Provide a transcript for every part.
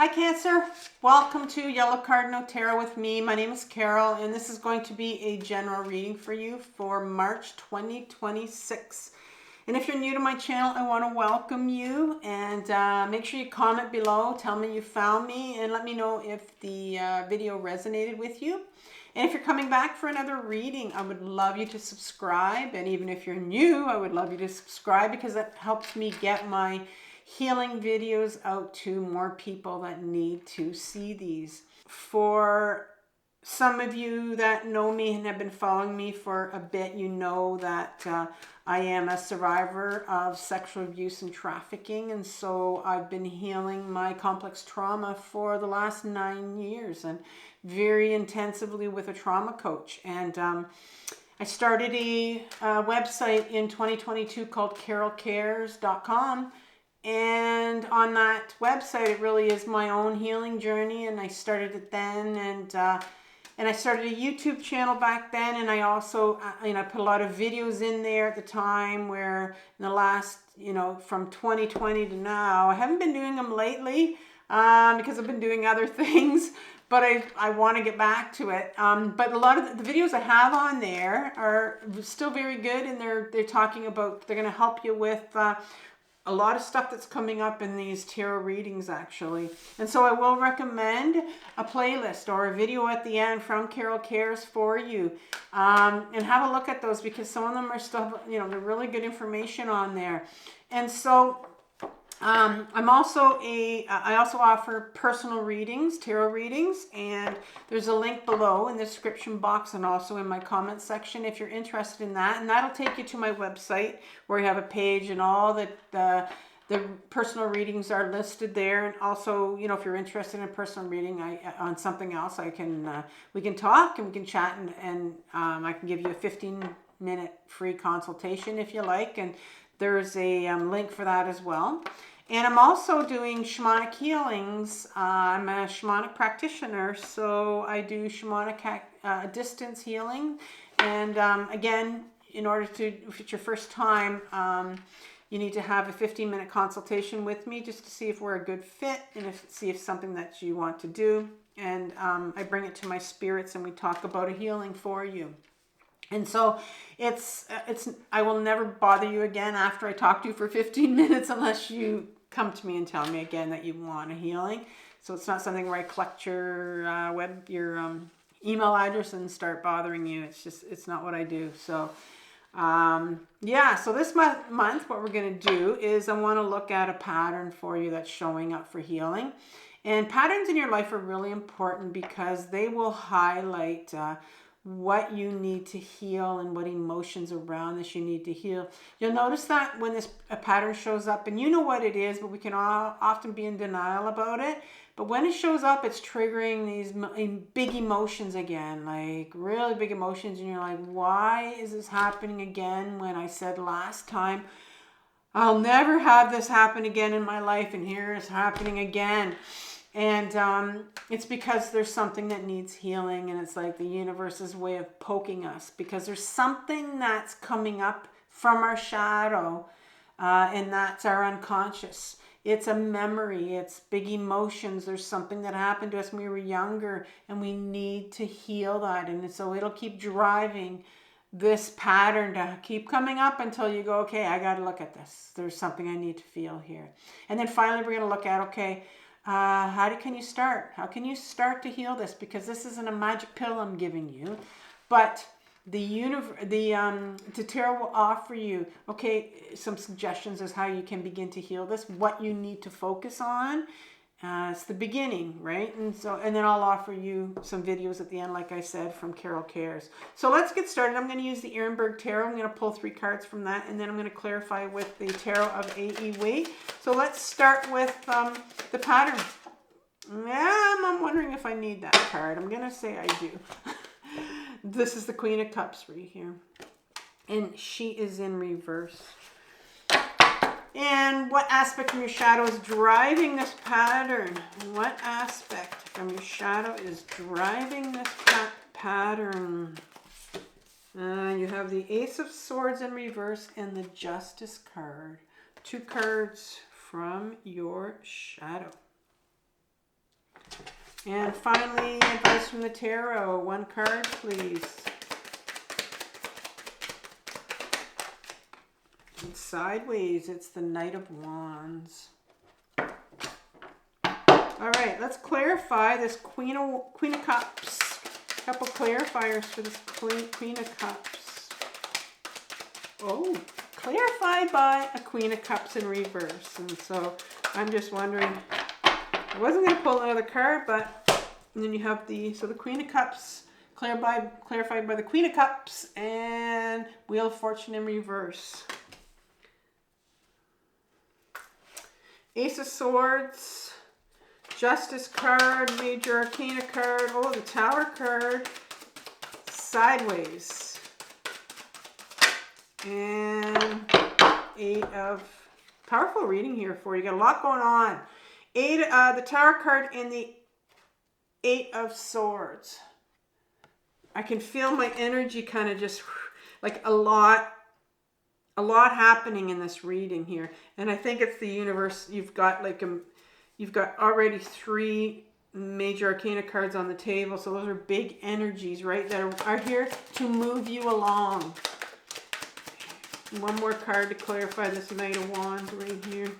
Hi Cancer, welcome to Yellow Cardinal Tarot with me. My name is Carole and this is going to be a general reading for you for March 2026. And if you're new to my channel, I want to welcome you and make sure you comment below, tell me you found me, and let me know if the video resonated with you. And if you're coming back for another reading, I would love you to subscribe. And even if you're new, I would love you to subscribe because that helps me get my healing videos out to more people that need to see these. For some of you that know me and have been following me for a bit, you know that I am a survivor of sexual abuse and trafficking, and so I've been healing my complex trauma for the last 9 years and very intensively with a trauma coach. And I started a website in 2022 called CaroleCares.com. And on that website, it really is my own healing journey. And I started it then, and I started a YouTube channel back then. And I also, I put a lot of videos in there at the time. Where in the last, from 2020 to now, I haven't been doing them lately because I've been doing other things. But I want to get back to it. But a lot of the videos I have on there are still very good, and they're talking about, they're going to help you with a lot of stuff that's coming up in these tarot readings, actually. And so I will recommend a playlist or a video at the end from Carole Cares for you. And have a look at those because some of them are stuff, they're really good information on there. And so I also offer personal readings, tarot readings, and there's a link below in the description box and also in my comment section if you're interested in that. And that'll take you to my website where you have a page and all the personal readings are listed there. And also, if you're interested in a personal reading on something else, we can talk and we can chat, and I can give you a 15-minute free consultation if you like. And there's a link for that as well. And I'm also doing shamanic healings. I'm a shamanic practitioner, so I do shamanic distance healing. And again, in order to, if it's your first time, you need to have a 15-minute consultation with me just to see if we're a good fit and see if something that you want to do. And I bring it to my spirits and we talk about a healing for you. And so I will never bother you again after I talk to you for 15 minutes unless you come to me and tell me again that you want a healing. So it's not something where I collect your email address and start bothering you. It's not what I do. So so this month what we're going to do is I want to look at a pattern for you that's showing up for healing. And patterns in your life are really important because they will highlight what you need to heal and what emotions around this you need to heal. You'll notice that when a pattern shows up, and you know what it is, but we can often be in denial about it. But when it shows up, it's triggering these big emotions again, like really big emotions. And you're like, why is this happening again when I said last time, I'll never have this happen again in my life, and here it's happening again. And it's because there's something that needs healing, and it's like the universe's way of poking us because there's something that's coming up from our shadow, and that's our unconscious. It's a memory, it's big emotions. There's something that happened to us when we were younger, and we need to heal that. And so it'll keep driving this pattern to keep coming up until you go, okay, I got to look at this. There's something I need to feel here. And then finally, we're going to look at, okay, how can you start? How can you start to heal this? Because this isn't a magic pill I'm giving you, but the tarot will offer you, okay, some suggestions as how you can begin to heal this, what you need to focus on. It's the beginning, right? And then I'll offer you some videos at the end, like I said, from Carole Cares. So let's get started. I'm going to use the Ehrenberg Tarot. I'm going to pull 3 cards from that, and then I'm going to clarify with the Tarot of A.E. Waite. So let's start with the pattern. Yeah, I'm wondering if I need that card. I'm going to say I do. This is the Queen of Cups right here. And she is in reverse. And what aspect from your shadow is driving this pattern? What aspect from your shadow is driving this pattern? You have the Ace of Swords in reverse and the Justice card. 2 cards from your shadow. And finally, advice from the tarot. One card, please. And sideways, it's the Knight of Wands. All right, let's clarify this Queen of Cups. A couple clarifiers for this Queen of Cups. Oh, clarified by a Queen of Cups in reverse. And so I'm just wondering, I wasn't going to pull another card, but and then you have the Queen of Cups clarified by the Queen of Cups and Wheel of Fortune in reverse. Ace of Swords, Justice card, Major Arcana card, oh, the Tower card, sideways, and Eight of, powerful reading here for you. Got a lot going on. The Tower card and the Eight of Swords. I can feel my energy kind of just like a lot happening in this reading here, and I think it's the universe. You've got already 3 Major Arcana cards on the table, so those are big energies, right, that are here to move you along. One more card to clarify this Knight of Wands right here.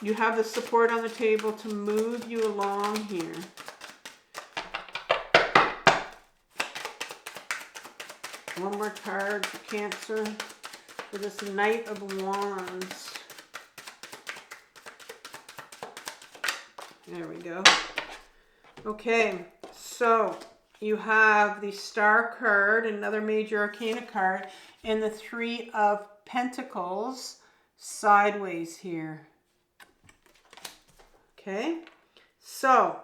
You have the support on the table to move you along here. One more card for Cancer for this Knight of Wands. There we go. Okay, so you have the Star card, another Major Arcana card, and the 3 of Pentacles sideways here. Okay, so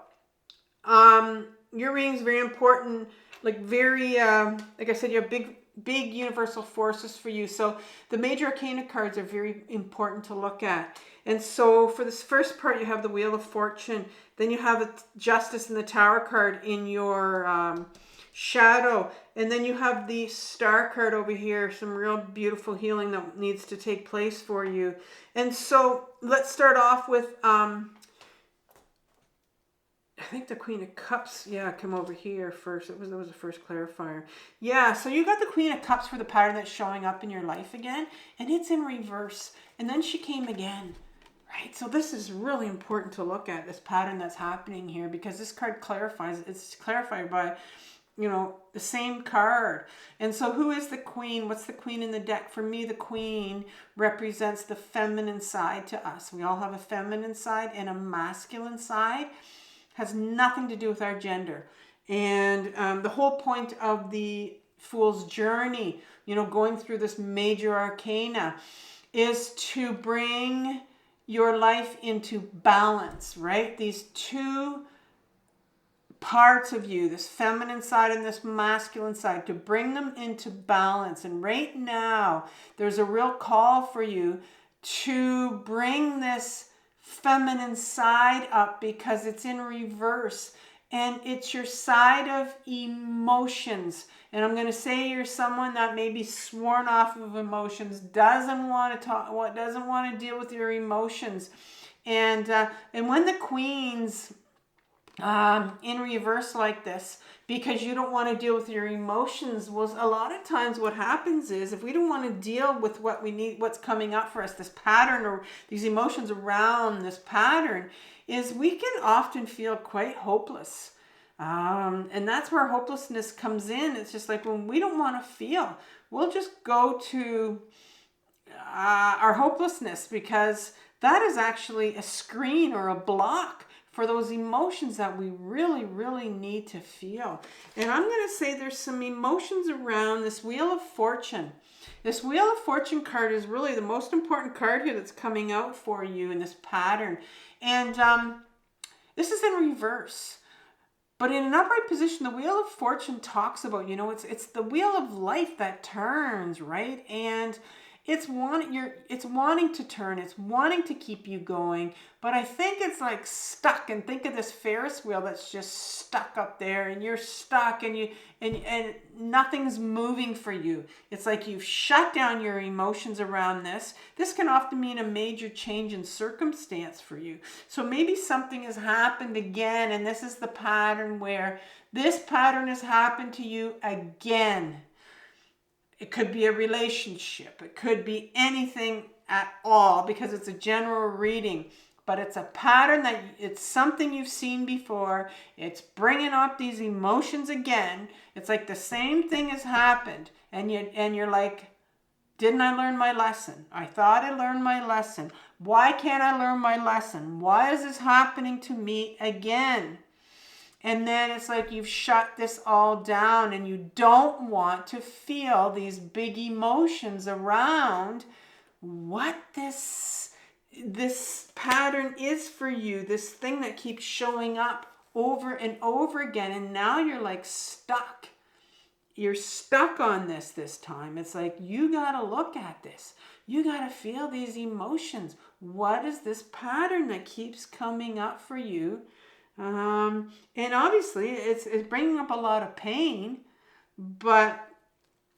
your reading is very important. Like like I said, you have big universal forces for you. So the Major Arcana cards are very important to look at. And so for this first part, you have the Wheel of Fortune. Then you have the Justice and the Tower card in your shadow. And then you have the Star card over here. Some real beautiful healing that needs to take place for you. And so let's start off with, I think the Queen of Cups, yeah, come over here first. That was the first clarifier. Yeah, so you got the Queen of Cups for the pattern that's showing up in your life again, and it's in reverse. And then she came again, right? So this is really important to look at, this pattern that's happening here, because this card clarifies. It's clarified by, you know, the same card. And so who is the Queen? What's the Queen in the deck? For me, the Queen represents the feminine side to us. We all have a feminine side and a masculine side. Has nothing to do with our gender. And the whole point of the Fool's Journey, you know, going through this Major Arcana, is to bring your life into balance, right? These 2 parts of you, this feminine side and this masculine side, to bring them into balance. And right now, there's a real call for you to bring this feminine side up, because it's in reverse, and it's your side of emotions. And I'm going to say you're someone that may be sworn off of emotions, doesn't want to deal with your emotions. And when the Queen's in reverse like this, because you don't want to deal with your emotions, well, a lot of times what happens is, if we don't want to deal with what we need, what's coming up for us, this pattern or these emotions around this pattern, is we can often feel quite hopeless. And that's where hopelessness comes in. It's just like, when we don't want to feel, we'll just go to our hopelessness, because that is actually a screen or a block for those emotions that we really, really need to feel. And I'm going to say there's some emotions around this Wheel of Fortune. This Wheel of Fortune card is really the most important card here that's coming out for you in this pattern. And this is in reverse. But in an upright position, the Wheel of Fortune talks about, you know, it's the wheel of life that turns, right? And It's wanting to turn, it's wanting to keep you going, but I think it's like stuck. And think of this Ferris wheel that's just stuck up there, and you're stuck, and and nothing's moving for you. It's like you've shut down your emotions around this. This can often mean a major change in circumstance for you. So maybe something has happened again, and this is the pattern where this pattern has happened to you again. It could be a relationship. It could be anything at all, because it's a general reading. But it's a pattern that it's something you've seen before. It's bringing up these emotions again. It's like the same thing has happened. And you're like, didn't I learn my lesson? I thought I learned my lesson. Why can't I learn my lesson? Why is this happening to me again? And then it's like you've shut this all down, and you don't want to feel these big emotions around what this pattern is for you, this thing that keeps showing up over and over again. And now you're like stuck. You're stuck on this time. It's like you got to look at this. You got to feel these emotions. What is this pattern that keeps coming up for you? And obviously it's bringing up a lot of pain, but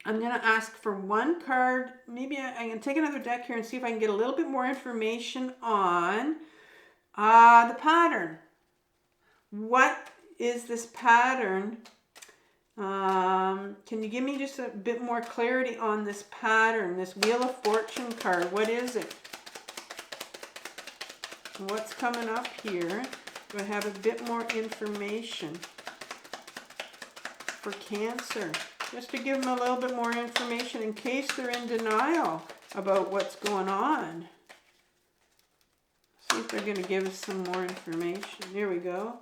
I'm going to ask for one card. Maybe I can take another deck here and see if I can get a little bit more information on the pattern. What is this pattern? Can you give me just a bit more clarity on this pattern, this Wheel of Fortune card? What is it? What's coming up here? Do I have a bit more information for Cancer? Just to give them a little bit more information in case they're in denial about what's going on. See if they're going to give us some more information. Here we go.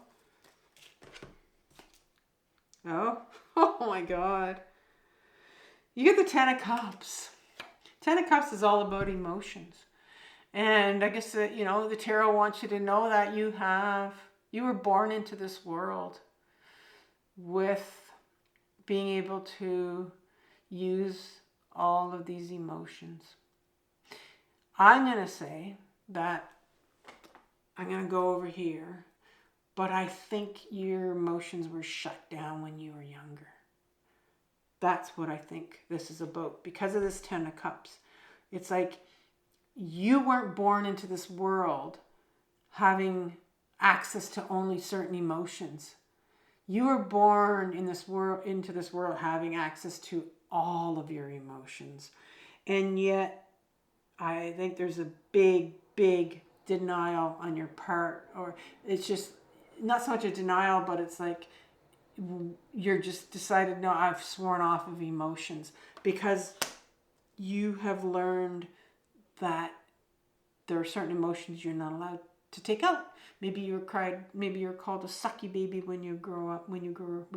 Oh, oh my God. You get the Ten of Cups. Ten of Cups is all about emotions. And I guess that, the tarot wants you to know that you were born into this world with being able to use all of these emotions. I'm going to say that I'm going to go over here, but I think your emotions were shut down when you were younger. That's what I think this is about because of this Ten of Cups. It's like you weren't born into this world having access to only certain emotions. You were born into this world having access to all of your emotions. And yet I think there's a big denial on your part, or it's just not so much a denial, but it's like you're just decided, no, I've sworn off of emotions, because you have learned that there are certain emotions you're not allowed to take out. Maybe you were called a sucky baby when you were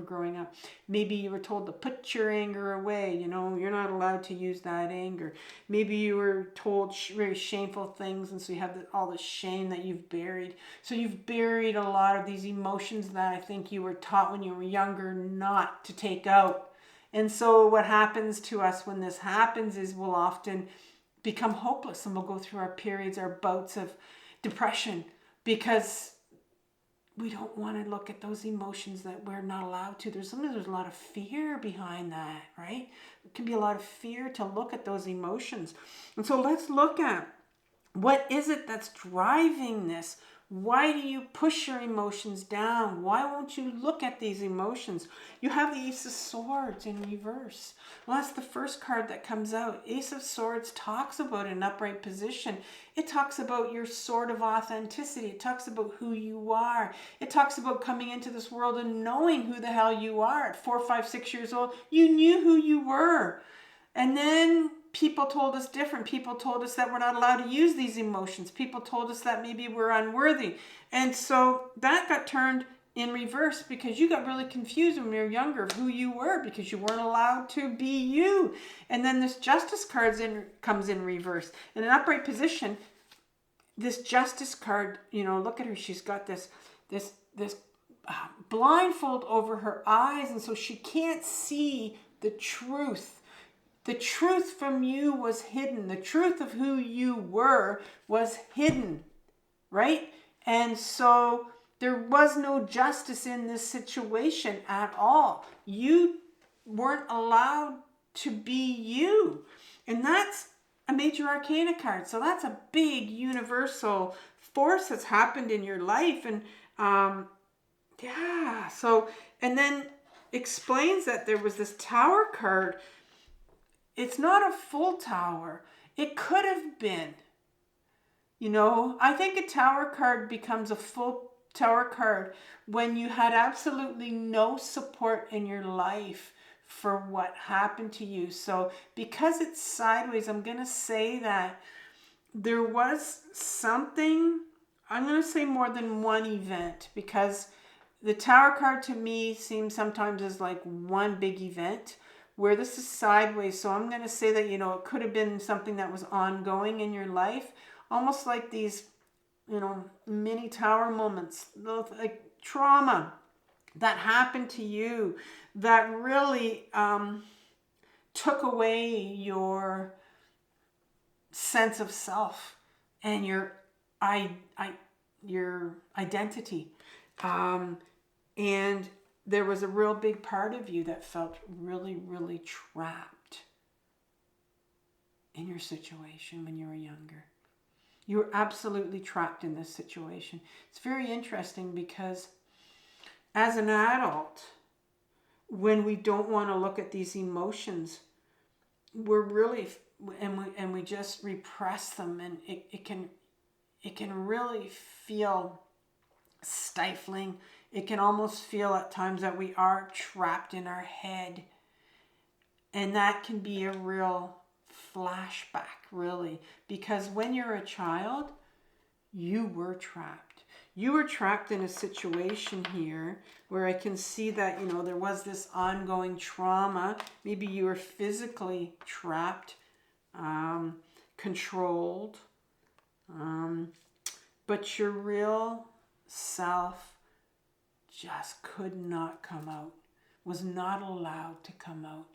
growing up. Maybe you were told to put your anger away. You're not allowed to use that anger. Maybe you were told very shameful things, and so you have all the shame that you've buried. So you've buried a lot of these emotions that I think you were taught when you were younger not to take out. And so what happens to us when this happens is we'll often become hopeless, and we'll go through our periods, our bouts of depression, because we don't want to look at those emotions that we're not allowed to. Sometimes there's a lot of fear behind that, right? It can be a lot of fear to look at those emotions. And so let's look at what is it that's driving this. Why do you push your emotions down? Why won't you look at these emotions? You have the Ace of Swords in reverse. Well, that's the first card that comes out. Ace of Swords talks about an upright position. It talks about your sword of authenticity. It talks about who you are. It talks about coming into this world and knowing who the hell you are. At 4, 5, 6 years old, you knew who you were. And then people told us different. People told us that we're not allowed to use these emotions. People told us that maybe we're unworthy. And so that got turned in reverse because you got really confused when you were younger of who you were, because you weren't allowed to be you. And then this Justice card comes in reverse. In an upright position, this Justice card, look at her. She's got this blindfold over her eyes, and so she can't see the truth. The truth from you was hidden. The truth of who you were was hidden, right? And so there was no justice in this situation at all. You weren't allowed to be you. And that's a major arcana card. So that's a big universal force that's happened in your life. And yeah, so, and then explains that there was this tower card. It's not a full tower. It could have been. You know, I think a tower card becomes a full tower card when you had absolutely no support in your life for what happened to you. So because it's sideways, I'm going to say that there was something, I'm going to say more than one event, because the tower card to me seems sometimes as like one big event, where this is sideways. So I'm going to say that, you know, it could have been something that was ongoing in your life, almost like these, you know, mini tower moments, like trauma that happened to you that really took away your sense of self and your identity. And there was a real big part of you that felt really, really trapped in your situation when you were younger. You were absolutely trapped in this situation. It's very interesting because as an adult, when we don't want to look at these emotions, we're really, and we just repress them, and it can really feel stifling. It can almost feel at times that we are trapped in our head, and that can be a real flashback, really, because when you're a child, you were trapped. You were trapped in a situation here where I can see that, you know, there was this ongoing trauma. Maybe you were physically trapped, controlled, but your real self just could not come out, was not allowed to come out,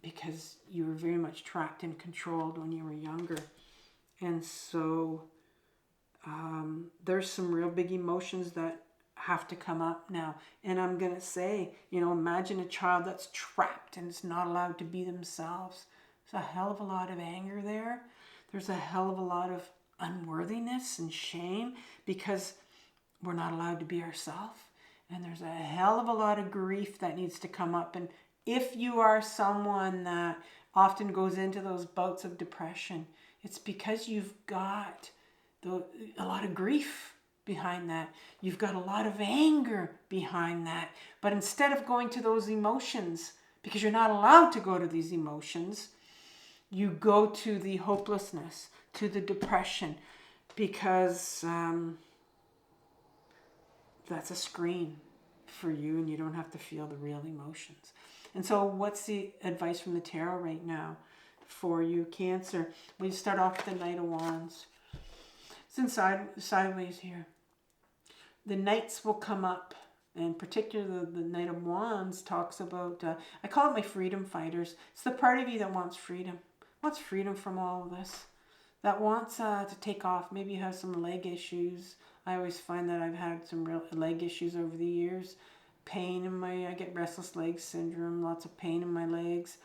because you were very much trapped and controlled when you were younger. And so there's some real big emotions that have to come up now. And I'm going to say, you know, imagine a child that's trapped and is not allowed to be themselves. There's a hell of a lot of anger there. There's a hell of a lot of unworthiness and shame because we're not allowed to be ourselves. And there's a hell of a lot of grief that needs to come up. And if you are someone that often goes into those bouts of depression, it's because you've got a lot of grief behind that. You've got a lot of anger behind that. But instead of going to those emotions, because you're not allowed to go to these emotions, you go to the hopelessness, to the depression, because that's a screen for you and you don't have to feel the real emotions. And so what's the advice from the tarot right now for you, Cancer? We start off with the Knight of Wands. It's sideways here. The Knights will come up, and particularly the Knight of Wands talks about, I call it my freedom fighters. It's the part of you that wants freedom from all of this, that wants to take off. Maybe you have some leg issues. I always find that I've had some real leg issues over the years. Pain in I get restless leg syndrome, lots of pain in my legs.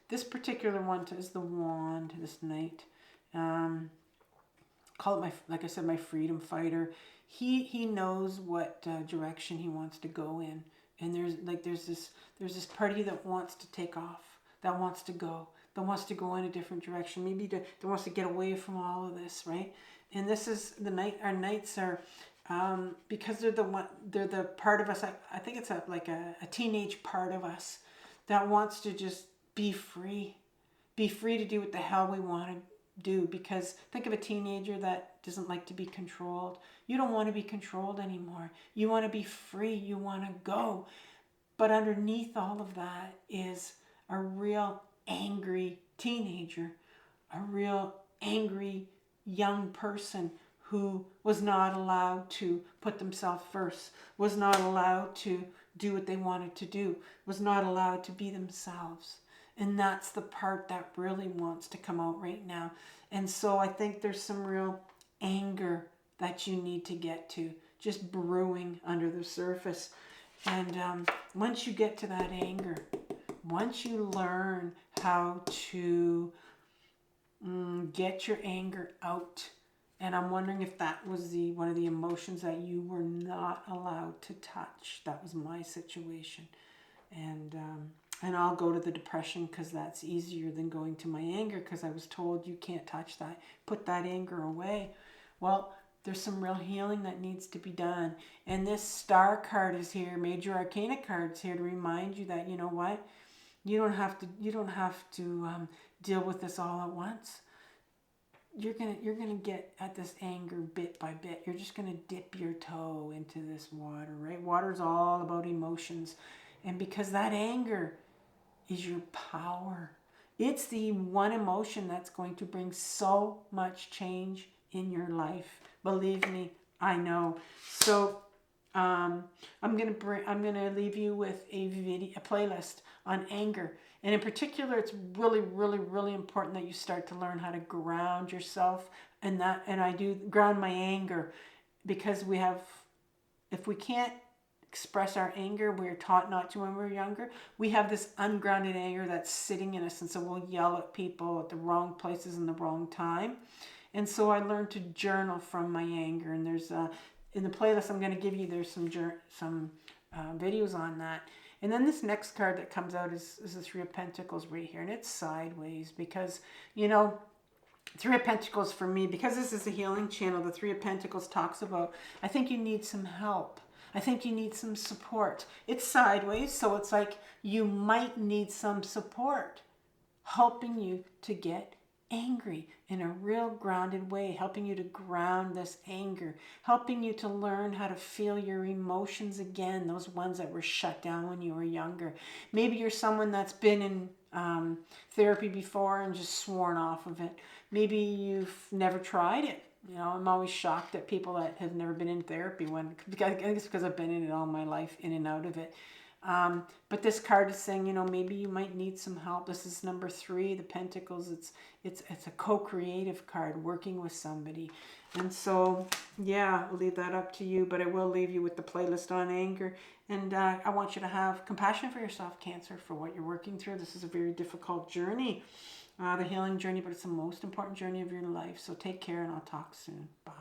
This particular one is the Wand, this Knight. Call it like I said, my freedom fighter. He knows what direction he wants to go in, and there's this part of you that wants to take off, that wants to go in a different direction, maybe that wants to get away from all of this, right? And this is the Knight. Our Knights are because they're the part of us. I think it's like a teenage part of us that wants to just be free to do what the hell we want to do. Because think of a teenager that doesn't like to be controlled. You don't want to be controlled anymore. You want to be free. You want to go. But underneath all of that is a real angry teenager, a real angry young person who was not allowed to put themselves first, was not allowed to do what they wanted to do, was not allowed to be themselves. And that's the part that really wants to come out right now. And so I think there's some real anger that you need to get to, just brewing under the surface. And once you get to that anger, once you learn how to get your anger out, and I'm wondering if that was one of the emotions that you were not allowed to touch. That was my situation. And I'll go to the depression because that's easier than going to my anger, because I was told you can't touch that. Put that anger away. Well, there's some real healing that needs to be done. And this Star card is here, Major Arcana card's here to remind you that, you know what? You don't have to deal with this all at once. You're gonna get at this anger bit by bit. You're just gonna dip your toe into this water, right? Water's all about emotions. And because that anger is your power. It's the one emotion that's going to bring so much change in your life. Believe me, I know. So I'm gonna leave you with a playlist on anger. And in particular, it's really, really, really important that you start to learn how to ground yourself. And I do ground my anger, because if we can't express our anger, we're taught not to when we're younger. We have this ungrounded anger that's sitting in us, and so we'll yell at people at the wrong places in the wrong time. And so I learned to journal from my anger, and there's in the playlist I'm going to give you, there's some videos on that. And then this next card that comes out is the Three of Pentacles right here, and it's sideways, because Three of Pentacles for me, because this is a healing channel, the Three of Pentacles talks about, I think you need some help. I think you need some support. It's sideways, so it's like you might need some support helping you to get angry in a real grounded way, helping you to ground this anger, helping you to learn how to feel your emotions again, those ones that were shut down when you were younger. Maybe you're someone that's been in therapy before and just sworn off of it. Maybe you've never tried it. I'm always shocked at people that have never been in therapy, I guess because I've been in it all my life, in and out of it. But this card is saying, maybe you might need some help. This is number 3, the Pentacles. It's a co-creative card, working with somebody. And so, yeah, I'll leave that up to you, but I will leave you with the playlist on anger. And I want you to have compassion for yourself, Cancer, for what you're working through. This is a very difficult journey, the healing journey, but it's the most important journey of your life. So take care, and I'll talk soon. Bye.